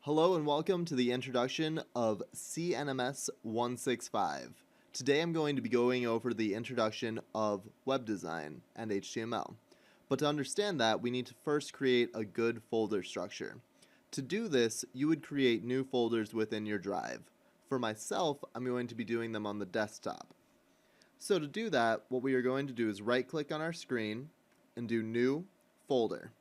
Hello and welcome to the introduction of CNMS-165. Today I'm going to be going over the introduction of web design and HTML. But to understand that, we need to first create a good folder structure. To do this, you would create new folders within your drive. For myself, I'm going to be doing them on the desktop. So to do that, what we are going to do is right-click on our screen and do New Folder.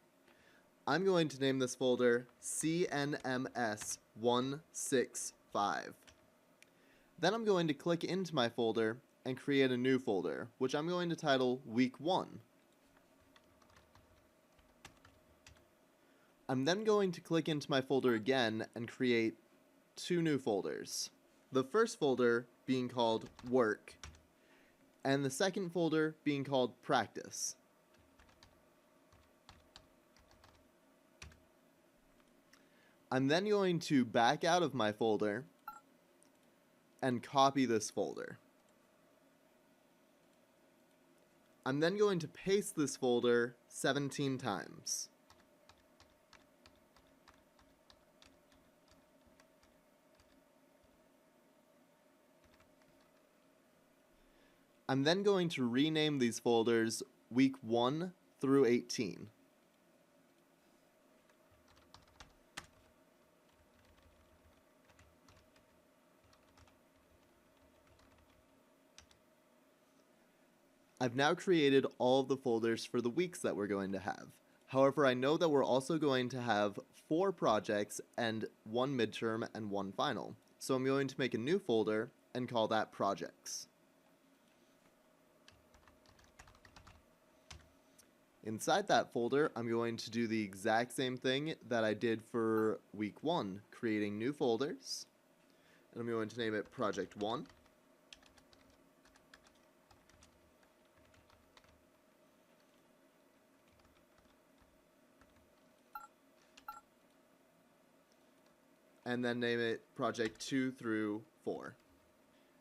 I'm going to name this folder CNMS-165. Then I'm going to click into my folder and create a new folder, which I'm going to title Week 1. I'm then going to click into my folder again and create two new folders. The first folder being called Work, and the second folder being called Practice. I'm then going to back out of my folder and copy this folder. I'm then going to paste this folder 17 times. I'm then going to rename these folders Week 1 through 18. I've now created all of the folders for the weeks that we're going to have. However, I know that we're also going to have 4 projects and 1 midterm and 1 final. So I'm going to make a new folder and call that Projects. Inside that folder, I'm going to do the exact same thing that I did for week 1, creating new folders. And I'm going to name it Project 1. And then name it Project 2 through 4.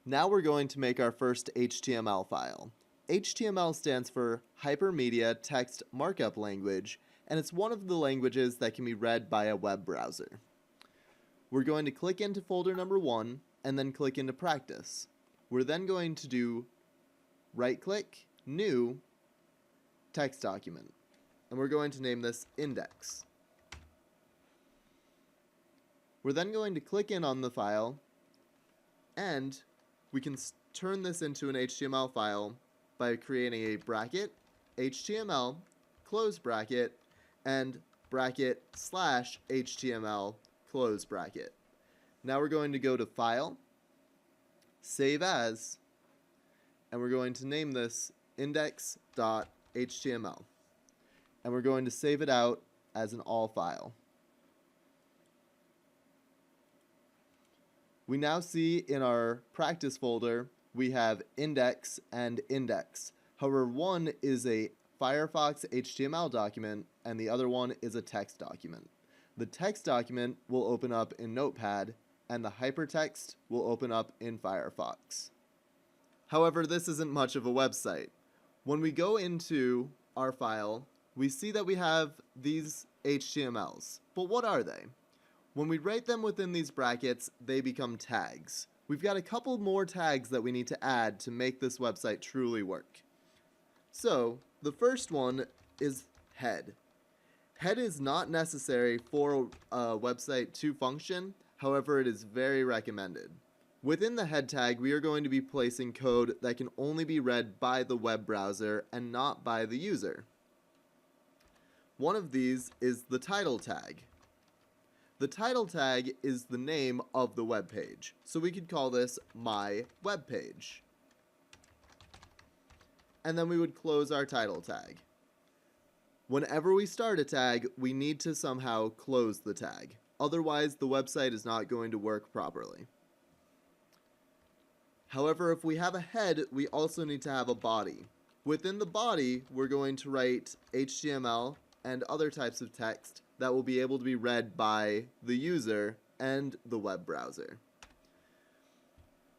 Now we're going to make our first HTML file. HTML stands for Hypermedia Text Markup Language, and it's one of the languages that can be read by a web browser. We're going to click into folder number 1 and then click into Practice. We're then going to do right-click, New, Text Document, and we're going to name this Index. We're then going to click in on the file, and we can turn this into an HTML file by creating a bracket, HTML, close bracket, and bracket slash HTML, close bracket. Now we're going to go to File, Save As, and we're going to name this index.html. And we're going to save it out as an all file. We now see in our practice folder, we have index and index. However, one is a Firefox HTML document and the other one is a text document. The text document will open up in Notepad and the hypertext will open up in Firefox. However, this isn't much of a website. When we go into our file, we see that we have these HTMLs. But what are they? When we write them within these brackets, they become tags. We've got a couple more tags that we need to add to make this website truly work. So, the first one is head. Head is not necessary for a website to function, however it is very recommended. Within the head tag, we are going to be placing code that can only be read by the web browser and not by the user. One of these is the title tag. The title tag is the name of the web page, so we could call this My Web Page. And then we would close our title tag. Whenever we start a tag, we need to somehow close the tag. Otherwise, the website is not going to work properly. However, if we have a head, we also need to have a body. Within the body, we're going to write HTML and other types of text that will be able to be read by the user and the web browser.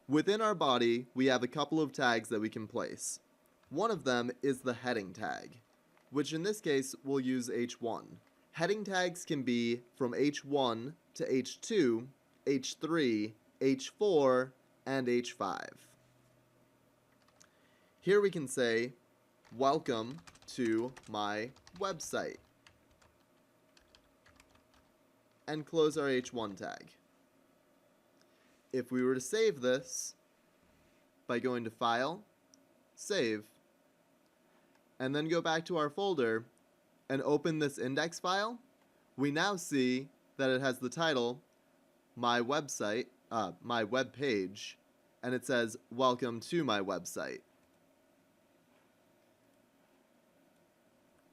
Within our body, we have a couple of tags that we can place. One of them is the heading tag, which in this case we'll use H1. Heading tags can be from H1 to H2, H3, H4, and H5. Here we can say, welcome to my website, and close our H1 tag. If we were to save this by going to File, Save, and then go back to our folder and open this index file, we now see that it has the title, my website, my web page, and it says, welcome to my website.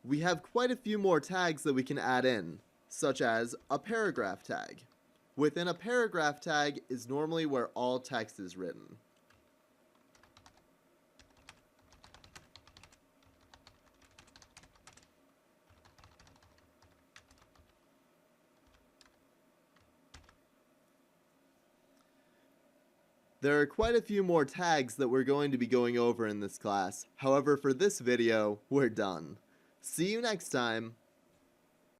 We have quite a few more tags that we can add in, such as a paragraph tag. Within a paragraph tag is normally where all text is written. There are quite a few more tags that we're going to be going over in this class. However, for this video, we're done. See you next time.